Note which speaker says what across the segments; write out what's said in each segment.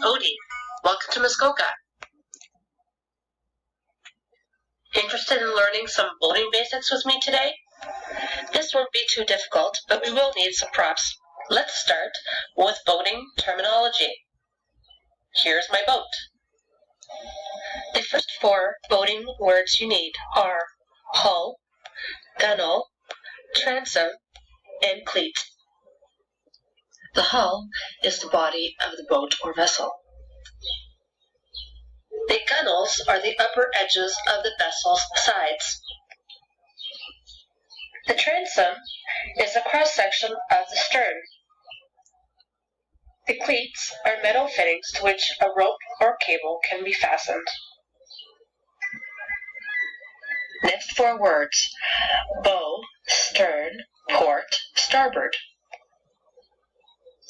Speaker 1: Odie. Welcome to Muskoka. Interested in learning some boating basics with me today? This won't be too difficult, but we will need some props. Let's start with boating terminology. Here's my boat. The first four boating words you need are hull, gunwale, transom, and cleat. The hull is the body of the boat or vessel. The gunwales are the upper edges of the vessel's sides. The transom is a cross-section of the stern. The cleats are metal fittings to which a rope or cable can be fastened. Next four words: bow, stern, port, starboard.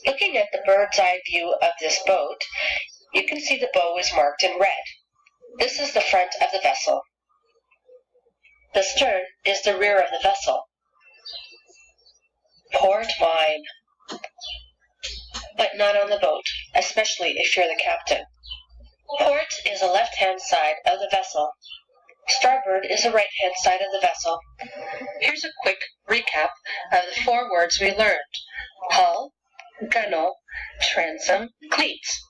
Speaker 1: Looking at the bird's eye view of this boat, you can see the bow is marked in red. This is the front of the vessel. The stern is the rear of the vessel. Port wine. But not on the boat, especially if you're the captain. Port is the left-hand side of the vessel. Starboard is the right-hand side of the vessel. Here's a quick recap of the four words we learned: hull, gunwale, transom, cleats.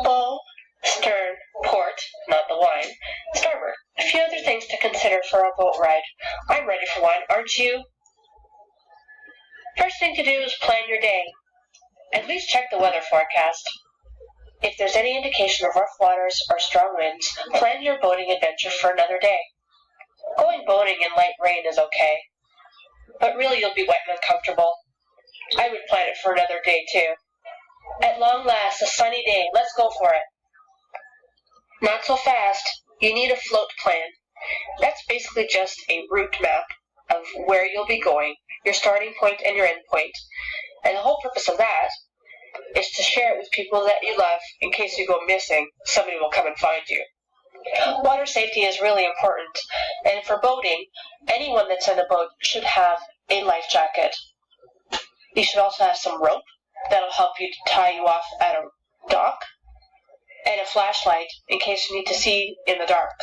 Speaker 1: Bow, stern, port, not the wine, starboard. A few other things to consider for a boat ride. I'm ready for one, aren't you? First thing to do is plan your day. At least check the weather forecast. If there's any indication of rough waters or strong winds, plan your boating adventure for another day. Going boating in light rain is okay, but really you'll be wet and uncomfortable. I would plan it for another day too. At long last, a sunny day, let's go for it. Not so fast. You need a float plan. That's basically just a route map of where you'll be going, your starting point and your end point. And the whole purpose of that is to share it with people that you love. In case you go missing, somebody will come and find you. Water safety is really important, and for boating, anyone that's in a boat should have a life jacket. You should also have some rope that'll help you to tie you off at a dock, and a flashlight in case you need to see in the dark.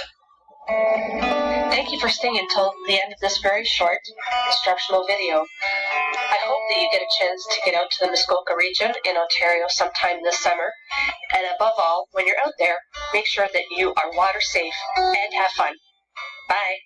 Speaker 1: Thank you for staying until the end of this very short instructional video. I hope that you get a chance to get out to the Muskoka region in Ontario sometime this summer. And above all, when you're out there, make sure that you are water safe and have fun. Bye.